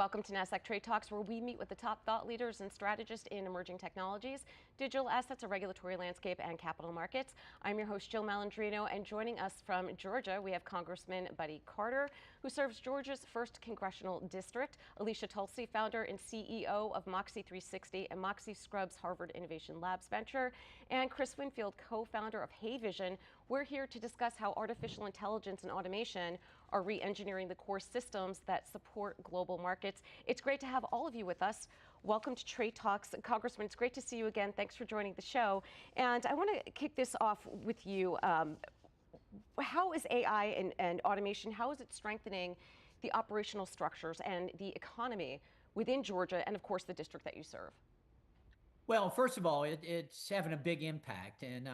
Welcome to Nasdaq Trade Talks, where we meet with the top thought leaders and strategists in emerging technologies, digital assets, a regulatory landscape, and capital markets. I'm your host, Jill Malandrino, and joining us from Georgia, we have Congressman Buddy Carter, who serves Georgia's First Congressional District, Alicia Tulsee, founder and CEO of Moxie 360 and Moxie Scrubs Harvard Innovation Labs venture, and Chris Winfield, co-founder of HayVision. We're here to discuss how artificial intelligence and automation are re-engineering the core systems that support global markets. It's great to have all of you with us. Welcome to Trade Talks. Congressman, it's great to see you again. Thanks for joining the show. And I want to kick this off with you. How is AI and automation, how is it strengthening the operational structures and the economy within Georgia and, of course, the district that you serve? Well, first of all, it's having a big impact. And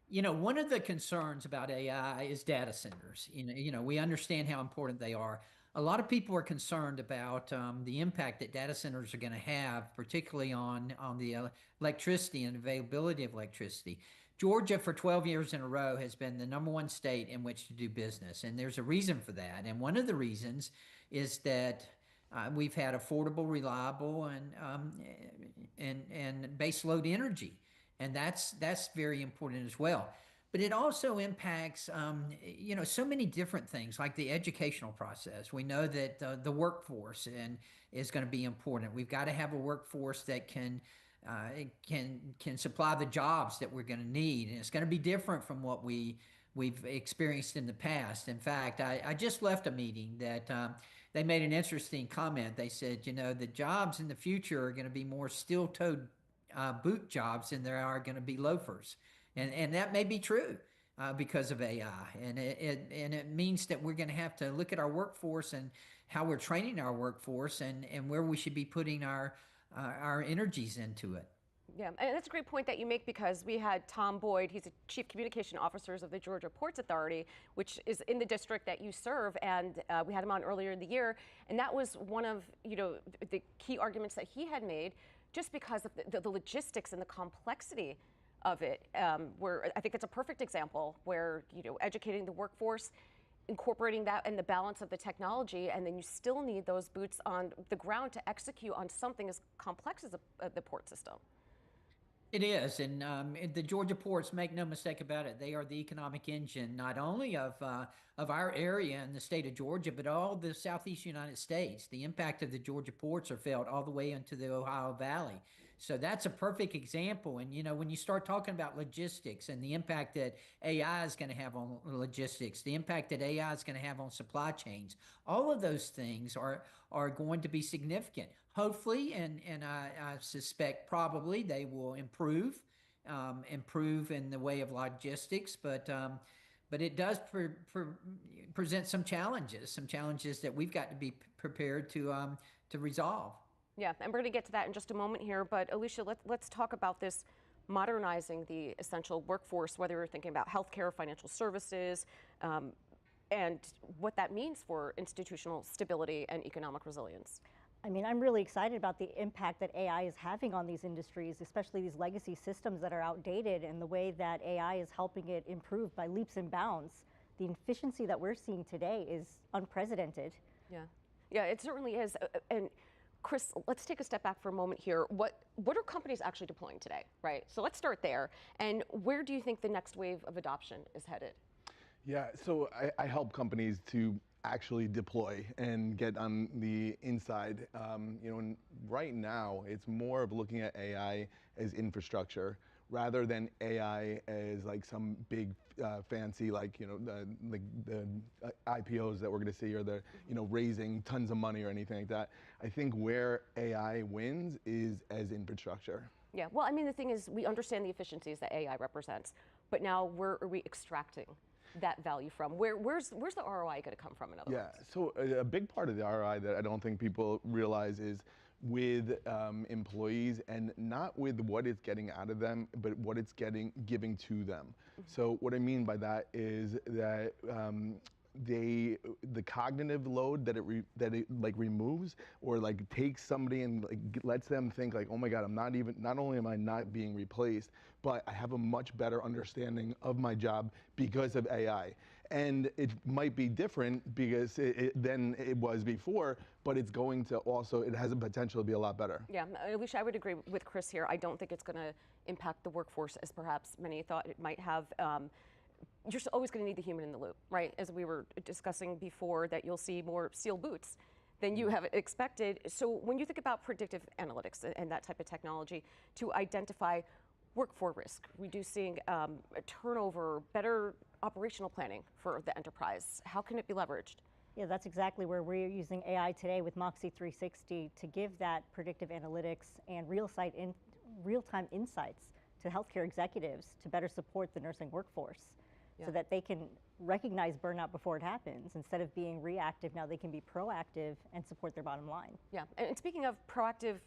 one of the concerns about AI is data centers. We understand how important they are. A lot of people are concerned about the impact that data centers are going to have, particularly on the electricity and availability of electricity. Georgia, for 12 years in a row, has been the #1 state in which to do business, and there's a reason for that. And one of the reasons is that we've had affordable, reliable, and baseload energy. And that's very important as well. But it also impacts, so many different things, like the educational process. We know that the workforce is going to be important. We've got to have a workforce that can supply the jobs that we're going to need, and it's going to be different from what we've experienced in the past. In fact, I just left a meeting that they made an interesting comment. They said, the jobs in the future are going to be more steel-toed boot jobs than there are going to be loafers. And that may be true because of AI. And it means that we're going to have to look at our workforce and how we're training our workforce and where we should be putting our energies into it. Yeah, and that's a great point that you make, because we had Tom Boyd, he's the Chief Communication Officer of the Georgia Ports Authority, which is in the district that you serve, and we had him on earlier in the year, and that was one of the key arguments that he had made, just because of the logistics and the complexity of it. Where I think it's a perfect example where educating the workforce, incorporating that and the balance of the technology, and then you still need those boots on the ground to execute on something as complex as the port system. It is, and the Georgia ports, make no mistake about it, they are the economic engine not only of our area in the state of Georgia, but all the southeast United States. The impact of the Georgia ports are felt all the way into the Ohio Valley. So that's a perfect example. And when you start talking about logistics and the impact that AI is going to have on logistics, the impact that AI is going to have on supply chains, all of those things are going to be significant. Hopefully, and I suspect probably, they will improve in the way of logistics, but it does present some challenges that we've got to be prepared to resolve. Yeah, and we're going to get to that in just a moment here. But Alicia, let's talk about this modernizing the essential workforce, whether you're thinking about healthcare, financial services, and what that means for institutional stability and economic resilience. I mean, I'm really excited about the impact that AI is having on these industries, especially these legacy systems that are outdated, and the way that AI is helping it improve by leaps and bounds. The efficiency that we're seeing today is unprecedented. Yeah, it certainly is. And Chris, let's take a step back for a moment here. What are companies actually deploying today, right? So let's start there. And where do you think the next wave of adoption is headed? Yeah, so I help companies to actually deploy and get on the inside. And right now it's more of looking at AI as infrastructure rather than AI as like some big fancy, like the IPOs that we're going to see, or the raising tons of money or anything like that. I think where AI wins is as infrastructure. Yeah, well, I mean, the thing is, we understand the efficiencies that AI represents, but now where are we extracting that value from? Where's the ROI going to come from, in other words? Yeah, so a big part of the ROI that I don't think people realize is with employees, and not with what it's getting out of them, but what it's giving to them. Mm-hmm. So what I mean by that is that the cognitive load that it like removes, or like takes somebody and like lets them think like, oh my God, not only am I not being replaced, but I have a much better understanding of my job because of AI. And it might be different because than it was before, but it's going to also, it has a potential to be a lot better. Yeah, Alicia, I would agree with Chris here. I don't think it's going to impact the workforce as perhaps many thought it might have. You're always going to need the human in the loop, right? As we were discussing before, that you'll see more steel boots than you have expected. So when you think about predictive analytics and that type of technology to identify workforce risk, reducing turnover, better operational planning for the enterprise, how can it be leveraged? Yeah, that's exactly where we're using AI today with Moxie 360 to give that predictive analytics and real-time insights to healthcare executives to better support the nursing workforce, so that they can recognize burnout before it happens. Instead of being reactive, now they can be proactive and support their bottom line. Yeah, and speaking of proactive,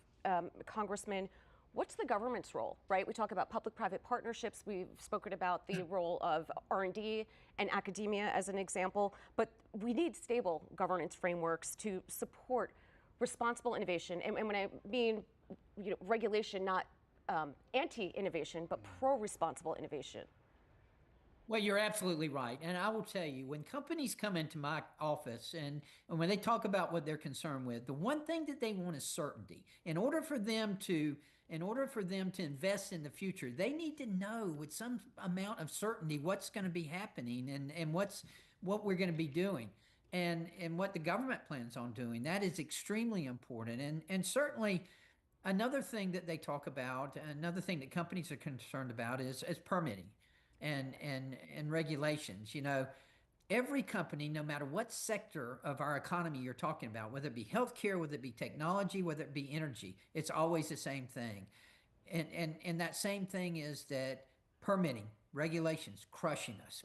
Congressman, what's the government's role, right? We talk about public-private partnerships. We've spoken about the role of R&D and academia as an example, but we need stable governance frameworks to support responsible innovation. And when I mean, regulation, not anti-innovation, but pro-responsible innovation. Well, you're absolutely right. And I will tell you, when companies come into my office and when they talk about what they're concerned with, the one thing that they want is certainty. In order for them to invest in the future, they need to know with some amount of certainty what's going to be happening and what we're going to be doing and what the government plans on doing. That is extremely important. And certainly another thing that they talk about, another thing that companies are concerned about is permitting and regulations. Every company, no matter what sector of our economy you're talking about, whether it be healthcare, whether it be technology, whether it be energy, it's always the same thing. And that same thing is that permitting, regulations, crushing us.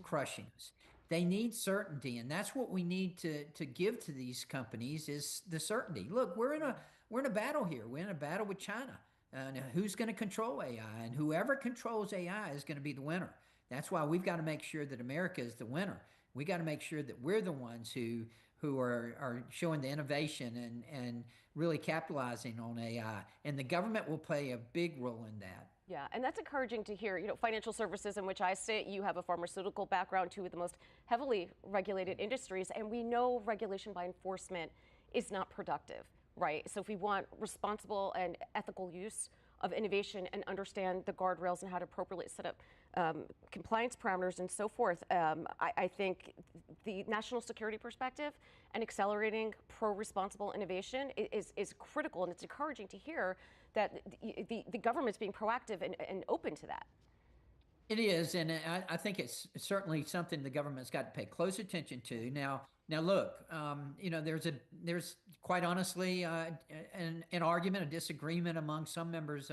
They need certainty, and that's what we need to give to these companies is the certainty. Look, we're in a battle here. We're in a battle with China. Who's going to control AI? And whoever controls AI is going to be the winner. That's why we've got to make sure that America is the winner. We got to make sure that we're the ones who are showing the innovation and really capitalizing on AI. And the government will play a big role in that. Yeah, and that's encouraging to hear. Financial services in which I sit, you have a pharmaceutical background, two of the most heavily regulated industries, and we know regulation by enforcement is not productive, right? So if we want responsible and ethical use of innovation and understand the guardrails and how to appropriately set up compliance parameters and so forth, I think the national security perspective and accelerating pro-responsible innovation is critical, and it's encouraging to hear that the government's being proactive and open to that. It is, and I think it's certainly something the government's got to pay close attention to. Now look, there's quite honestly an argument, a disagreement among some members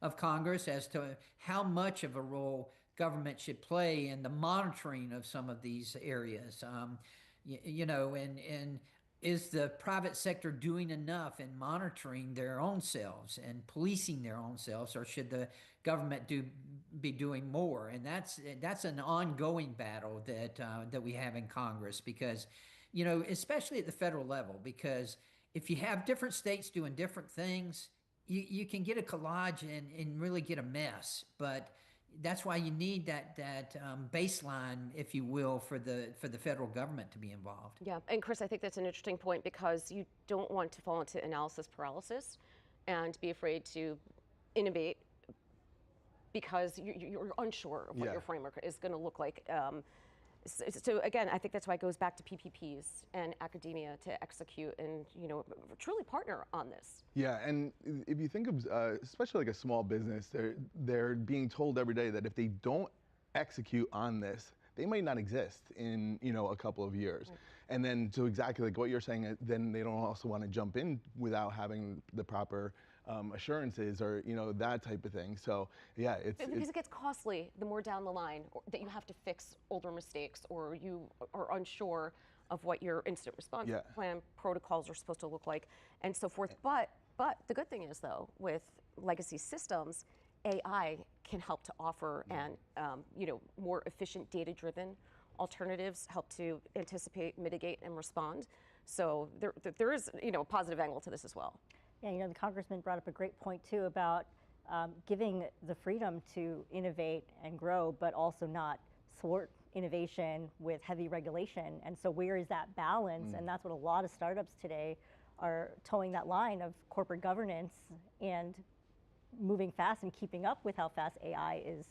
of Congress as to how much of a role government should play in the monitoring of some of these areas. And is the private sector doing enough in monitoring their own selves and policing their own selves, or should the government be doing more? And that's an ongoing battle that we have in Congress, because especially at the federal level, because if you have different states doing different things, you can get a collage and really get a mess. But that's why you need that baseline, if you will, for the federal government to be involved. Yeah, and Chris, I think that's an interesting point, because you don't want to fall into analysis paralysis and be afraid to innovate because you're unsure of what your framework is going to look like. So again, I think that's why it goes back to PPPs and academia to execute and truly partner on this. Yeah, and if you think of especially like a small business, they're being told every day that if they don't execute on this, they might not exist in a couple of years. Right. And then to exactly like what you're saying, then they don't also want to jump in without having the proper assurances or that type of thing. So yeah, because it gets costly the more down the line that you have to fix older mistakes, or you are unsure of what your incident response plan protocols are supposed to look like, and so forth. But the good thing is, though, with legacy systems, AI can help to offer and more efficient data-driven alternatives, help to anticipate, mitigate, and respond. So there is a positive angle to this as well. Yeah, the Congressman brought up a great point too about giving the freedom to innovate and grow, but also not thwart innovation with heavy regulation. And so where is that balance? And that's what a lot of startups today are towing that line of corporate governance and moving fast and keeping up with how fast AI is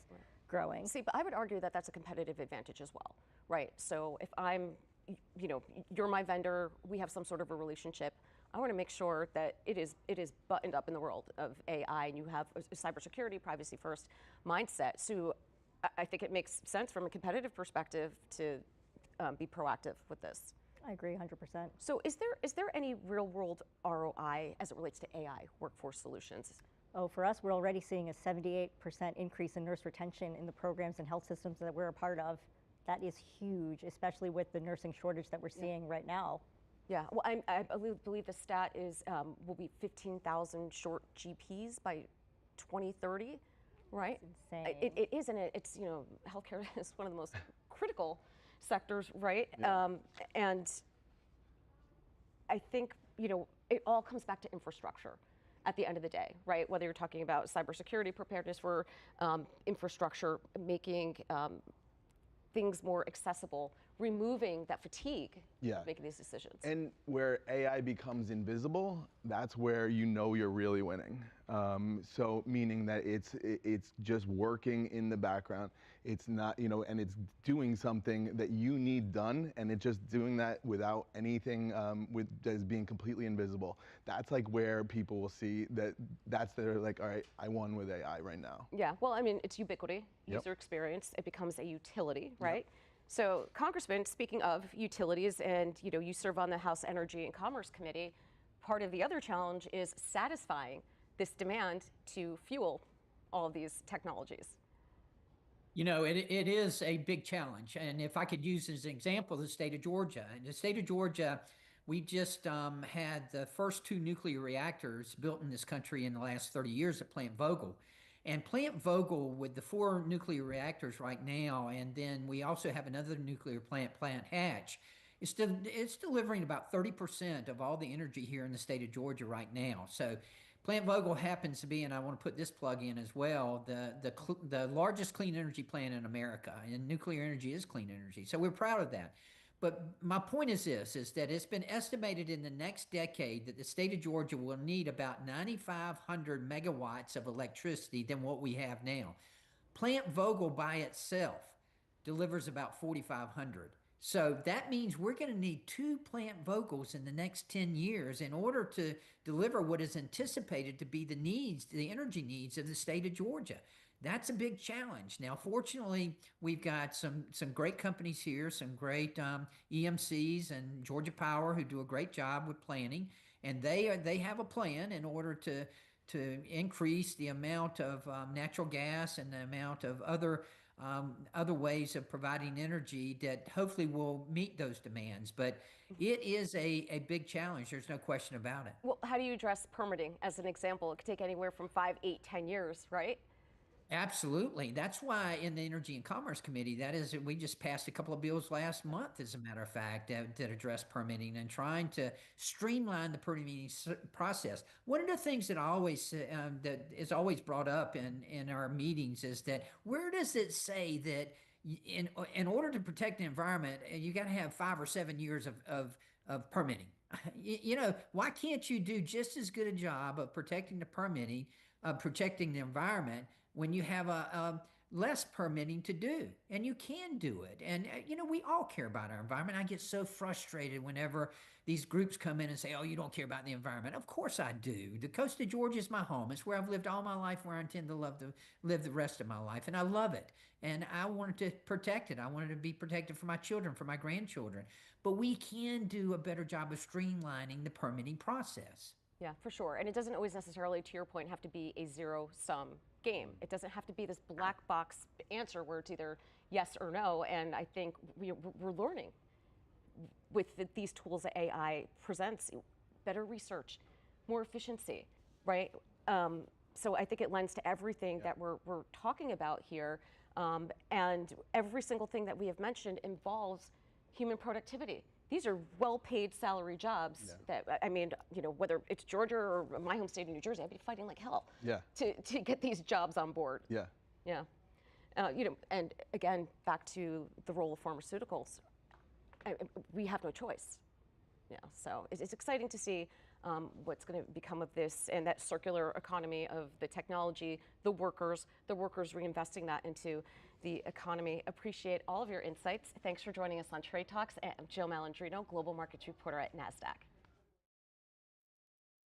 growing. See, but I would argue that that's a competitive advantage as well, right? So if I'm, you're my vendor, we have some sort of a relationship, I want to make sure that it is buttoned up in the world of AI, and you have a cybersecurity, privacy first mindset. So I think it makes sense from a competitive perspective to be proactive with this. I agree 100%. So is there any real world ROI as it relates to AI workforce solutions? Oh, for us, we're already seeing a 78% increase in nurse retention in the programs and health systems that we're a part of. That is huge, especially with the nursing shortage that we're seeing right now. Yeah, well, I believe the stat is will be 15,000 short GPs by 2030, right? It's insane. It is, and it's, healthcare is one of the most critical sectors, right? Yeah. And I think, it all comes back to infrastructure at the end of the day, right? Whether you're talking about cybersecurity preparedness for infrastructure, making things more accessible, removing that fatigue, making these decisions. And where AI becomes invisible, that's where you're really winning. So meaning that it's just working in the background. It's not, and it's doing something that you need done, and it's just doing that without anything that is being completely invisible. That's like where people will see they're like, all right, I won with AI right now. Yeah, well, I mean, it's ubiquity, user experience. It becomes a utility, right? So, Congressman, speaking of utilities, and you serve on the House Energy and Commerce Committee, part of the other challenge is satisfying this demand to fuel all of these technologies. It is a big challenge. And if I could use as an example the state of Georgia. In the state of Georgia, we just had the first 2 nuclear reactors built in this country in the last 30 years at Plant Vogtle. And Plant Vogtle, with the 4 nuclear reactors right now, and then we also have another nuclear plant, Plant Hatch, it's delivering about 30% of all the energy here in the state of Georgia right now. So Plant Vogtle happens to be, and I want to put this plug in as well, the largest clean energy plant in America, and nuclear energy is clean energy. So we're proud of that. But my point is this, is that it's been estimated in the next decade that the state of Georgia will need about 9,500 megawatts of electricity than what we have now. Plant Vogtle by itself delivers about 4,500. So that means we're going to need 2 Plant Vogtles in the next 10 years in order to deliver what is anticipated to be the energy needs of the state of Georgia. That's a big challenge. Now, fortunately, we've got some great companies here, some great EMCs and Georgia Power who do a great job with planning, and they have a plan in order to increase the amount of natural gas and the amount of other ways of providing energy that hopefully will meet those demands. But it is a big challenge. There's no question about it. Well, how do you address permitting as an example? It could take anywhere from 5, 8, 10 years, right? Absolutely. That's why in the Energy and Commerce Committee, we just passed a couple of bills last month, as a matter of fact, that address permitting and trying to streamline the permitting process. One of the things that that is always brought up in our meetings is that where does it say that in order to protect the environment, you got to have 5 or 7 years of permitting? Why can't you do just as good a job of protecting the permitting, protecting the environment, when you have a less permitting to do? And you can do it. And we all care about our environment. I get so frustrated whenever these groups come in and say, oh, you don't care about the environment. Of course I do. The coast of Georgia is my home. It's where I've lived all my life, where I intend to live the rest of my life. And I love it. And I wanted to protect it. I wanted to be protected for my children, for my grandchildren. But we can do a better job of streamlining the permitting process. Yeah, for sure. And it doesn't always necessarily, to your point, have to be a zero-sum game. It doesn't have to be this black box answer where it's either yes or no. And I think we're learning with these tools that AI presents, better research, more efficiency, right? So I think it lends to everything that we're talking about here. And every single thing that we have mentioned involves human productivity. These are well-paid salary jobs that, I mean, whether it's Georgia or my home state of New Jersey, I'd be fighting like hell to get these jobs on board. Yeah. Yeah. And again, back to the role of pharmaceuticals, we have no choice. So it's exciting to see what's going to become of this and that circular economy of the technology, the workers reinvesting that into the economy. Appreciate all of your insights. Thanks for joining us on Trade Talks. I'm Jill Malandrino, Global Markets Reporter at Nasdaq.